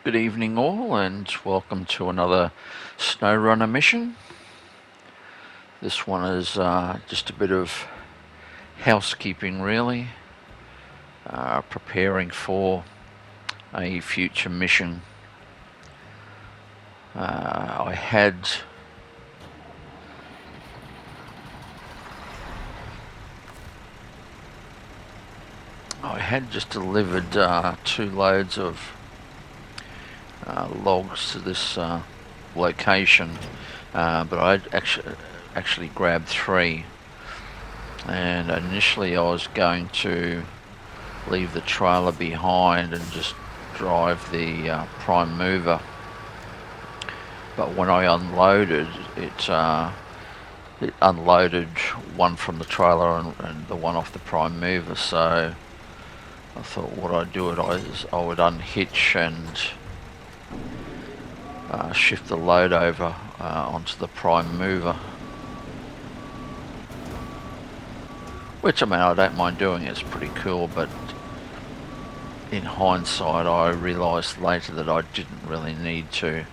Good evening all, and welcome to another snow runner mission. This one is just a bit of housekeeping really, preparing for a future mission. I had just delivered 2 loads of logs to this location, but I actually grabbed 3. And initially I was going to leave the trailer behind and just drive the prime mover, but when I unloaded it, it unloaded one from the trailer and the one off the prime mover. So I thought what I'd do is I would unhitch and shift the load over onto the prime mover, which I don't mind doing. It's pretty cool, but in hindsight I realised later that I didn't really need to.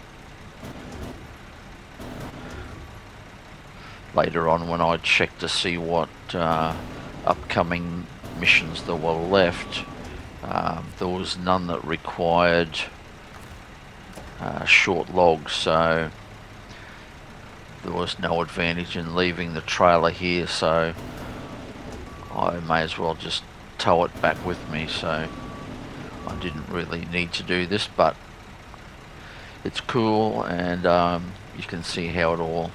Later on, when I checked to see what upcoming missions there were left, there was none that required short logs, so there was no advantage in leaving the trailer here, so I may as well just tow it back with me. So I didn't really need to do this, but it's cool, and you can see how it all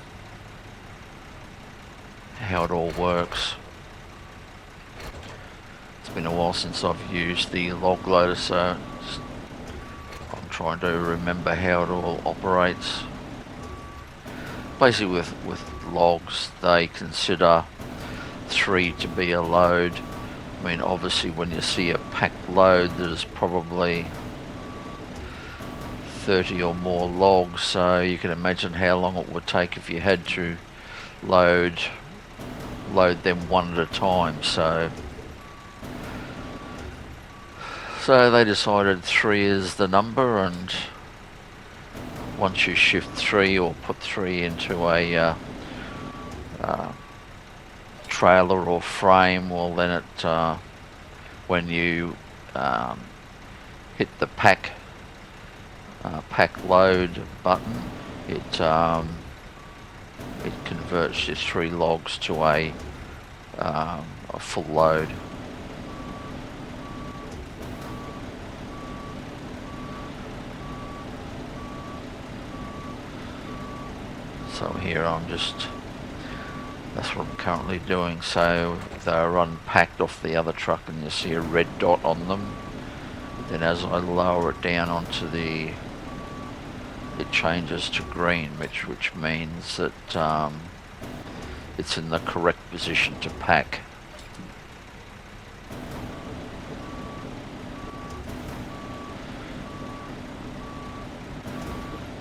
works. It's been a while since I've used the log loader, so I'm trying to remember how it all operates. Basically with logs, they consider 3 to be a load. Obviously when you see a packed load, there's probably 30 or more logs, so you can imagine how long it would take if you had to load them one at a time. So they decided 3 is the number, and once you shift 3 or put 3 into a trailer or frame, well then it when you hit the pack load button, it converts your 3 logs to a full load. So here that's what I'm currently doing. So they're unpacked off the other truck and you see a red dot on them. Then as I lower it down onto it changes to green, which means that it's in the correct position to pack.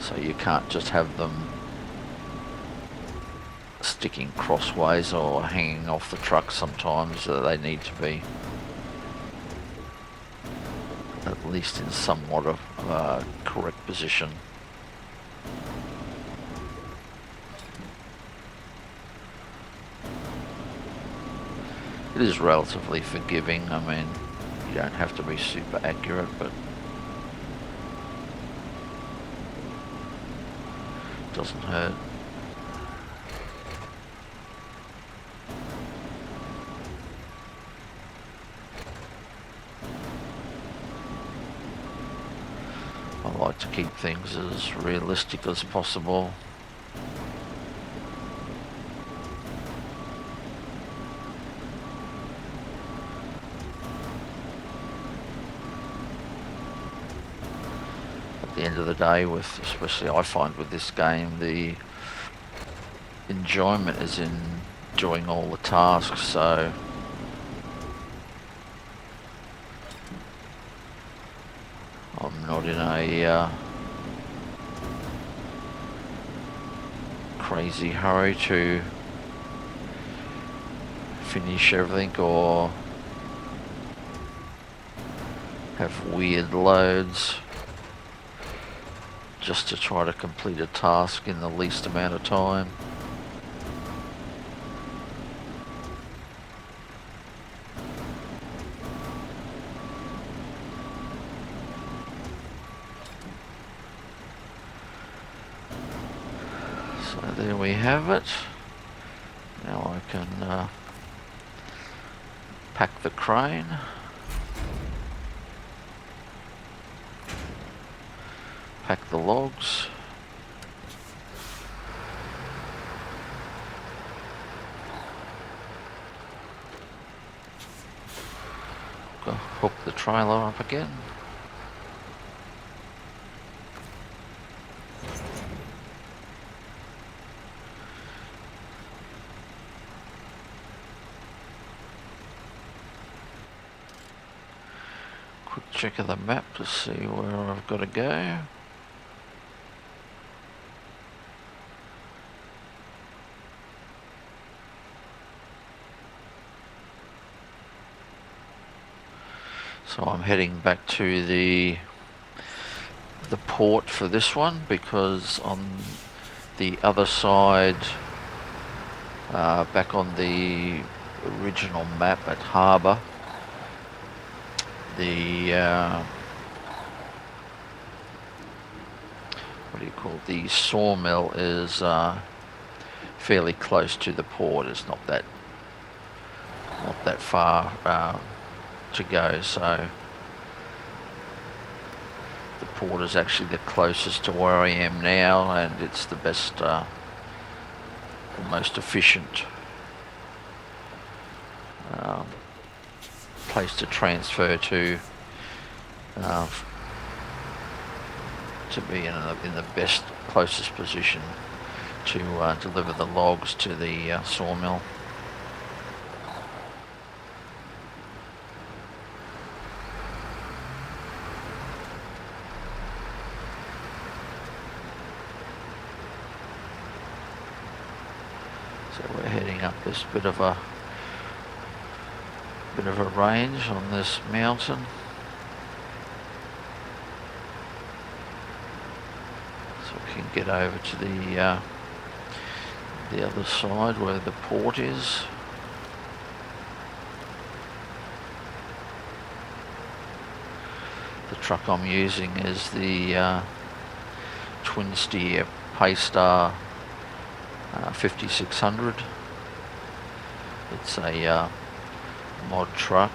So you can't just have them sticking crossways or hanging off the truck. Sometimes they need to be at least in somewhat of a correct position. It is relatively forgiving. You don't have to be super accurate, but it doesn't hurt. I like to keep things as realistic as possible. At the end of the day, especially I find with this game, the enjoyment is in doing all the tasks. So I'm not in a crazy hurry to finish everything or have weird loads. just to try to complete a task in the least amount of time. So there we have it. Now I can pack the crane. Pack the logs. Go hook the trailer up again. Quick check of the map to see where I've got to go. So I'm heading back to the port for this one, because on the other side, back on the original map at Harbour, the what do you call it? The sawmill is fairly close to the port. It's not that far to go, so the port is actually the closest to where I am now, and it's the best, the most efficient place to transfer to be in the best, closest position to deliver the logs to the sawmill. So we're heading up this bit of a range on this mountain. So we can get over to the other side where the port is. The truck I'm using is the twin steer Paystar 5600. It's a mod truck.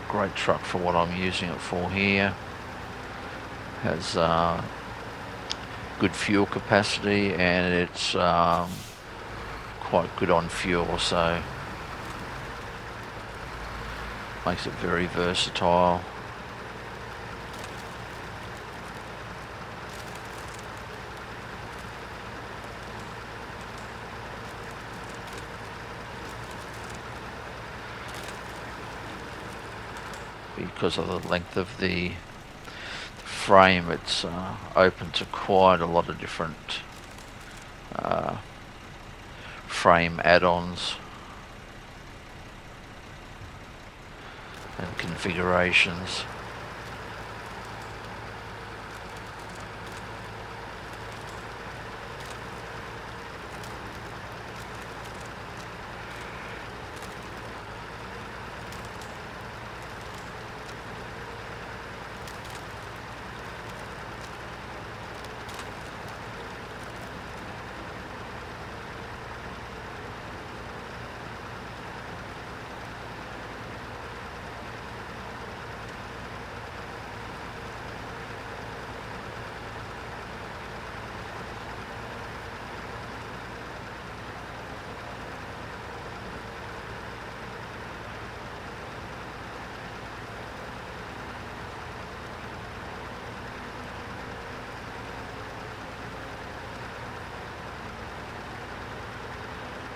Great truck for what I'm using it for here. Has good fuel capacity, and it's quite good on fuel, so makes it very versatile. Because of the length of the frame, it's open to quite a lot of different frame add-ons and configurations.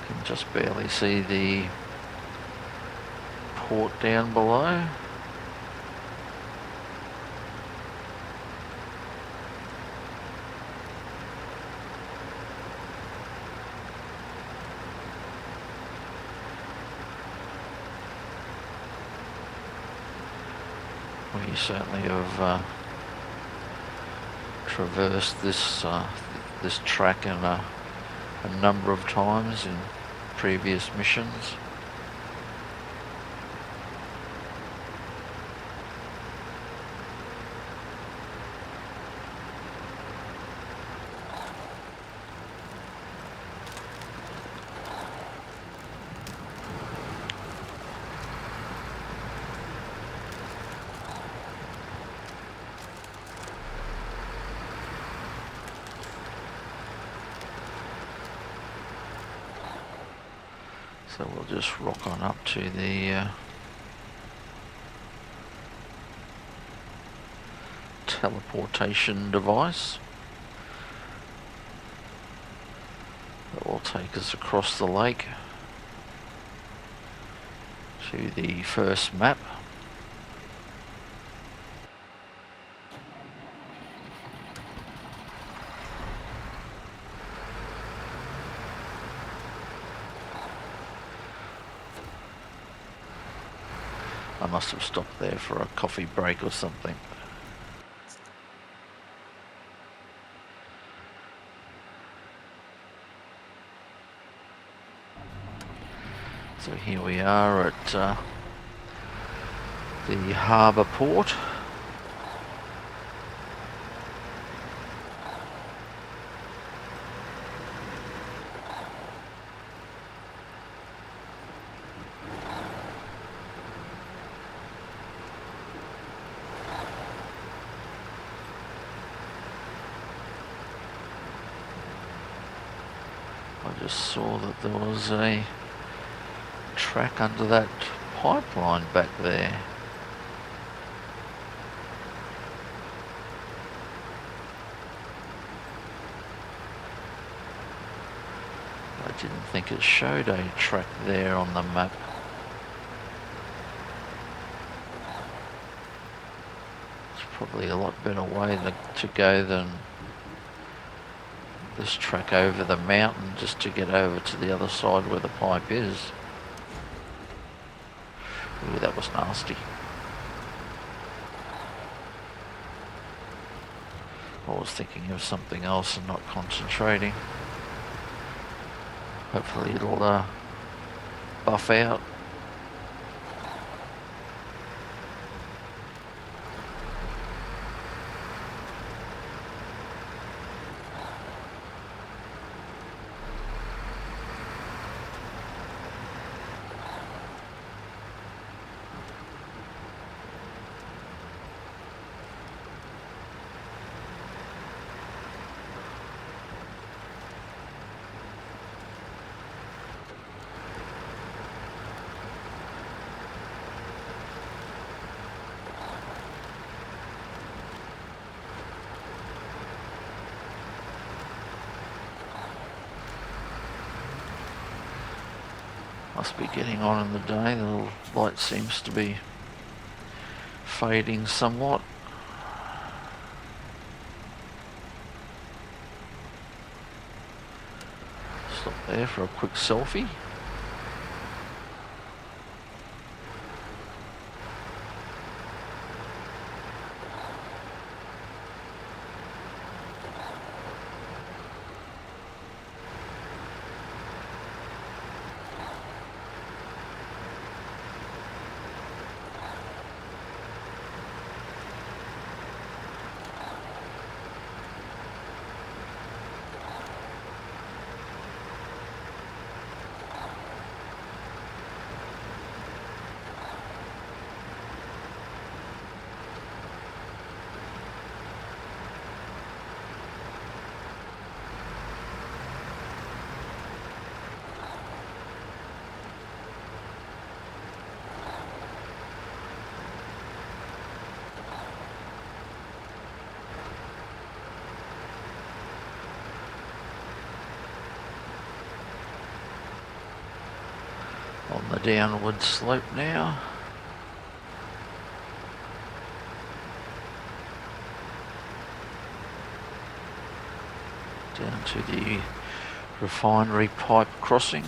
Can just barely see the port down below. We certainly have traversed this track in a number of times in previous missions. So we'll just rock on up to the teleportation device that will take us across the lake to the first map. I must have stopped there for a coffee break or something. So here we are at the harbour port. I just saw that there was a track under that pipeline back there. I didn't think it showed a track there on the map. It's probably a lot better way to go than this track over the mountain just to get over to the other side where the pipe is. Ooh, that was nasty. I was thinking of something else and not concentrating. Hopefully it'll buff out. Must be getting on in the day. The light seems to be fading somewhat. Stop there for a quick selfie. On the downward slope now. Down to the refinery pipe crossing.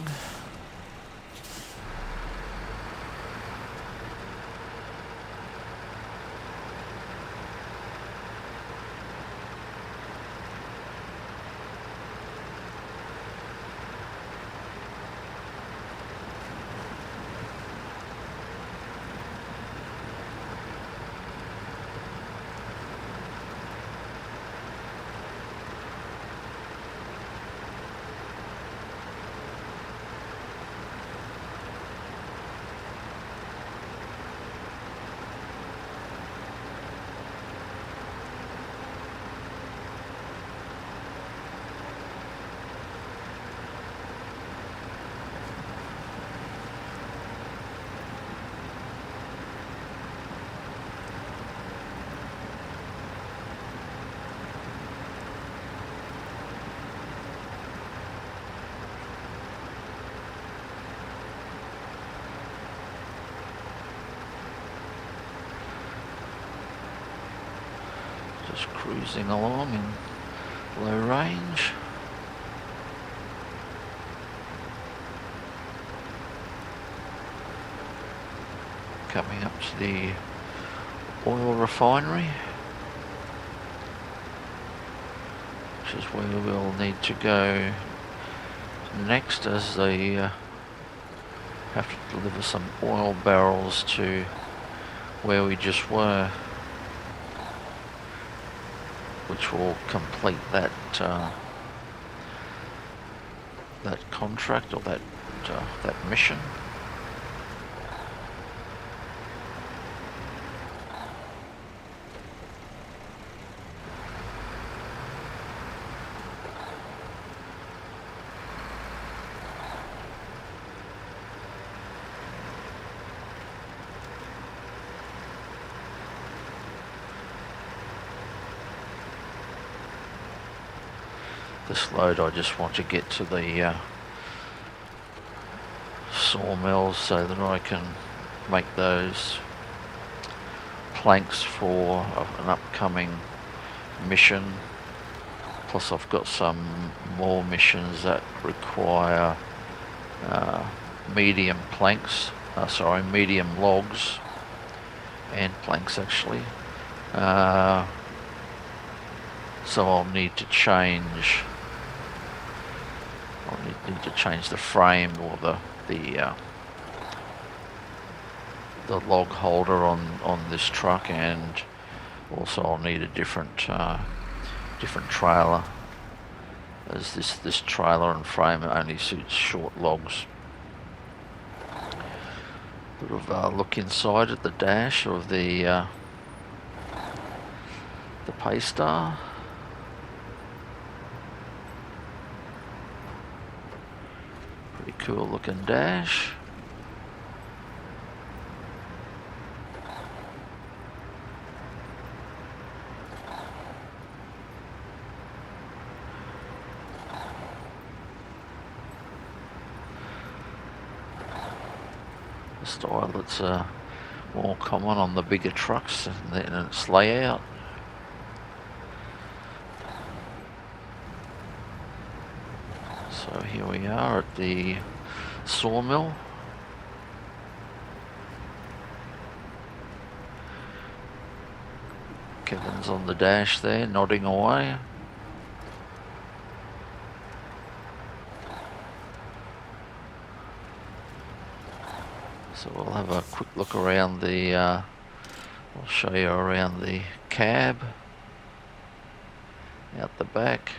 Just cruising along in low range. Coming up to the oil refinery, which is where we'll need to go next, as they have to deliver some oil barrels to where we just were, which will complete that that contract, or that mission. This load, I just want to get to the sawmill so that I can make those planks for an upcoming mission. Plus I've got some more missions that require medium planks, medium logs and planks actually. So I'll need to change the frame, or the log holder on this truck, and also I'll need a different trailer, as this trailer and frame only suits short logs. Bit of a look inside at the dash of the Paystar. Pretty cool looking dash. The style that's more common on the bigger trucks in its layout. So here we are at the sawmill. Kevin's on the dash there, nodding away. So we'll have a quick look around the, I'll show you around the cab, out the back.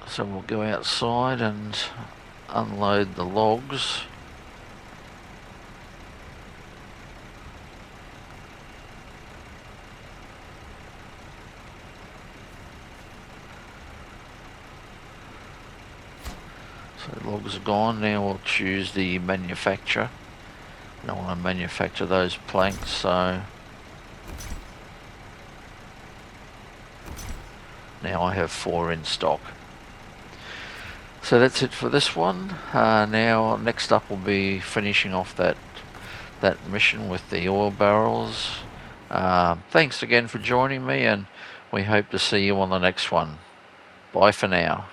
So we'll go outside and unload the logs. So logs are gone. Now we'll choose the manufacturer. I don't want to manufacture those planks, so now I have 4 in stock. So that's it for this one. Now next up we'll be finishing off that mission with the oil barrels. Thanks again for joining me, and we hope to see you on the next one. Bye for now.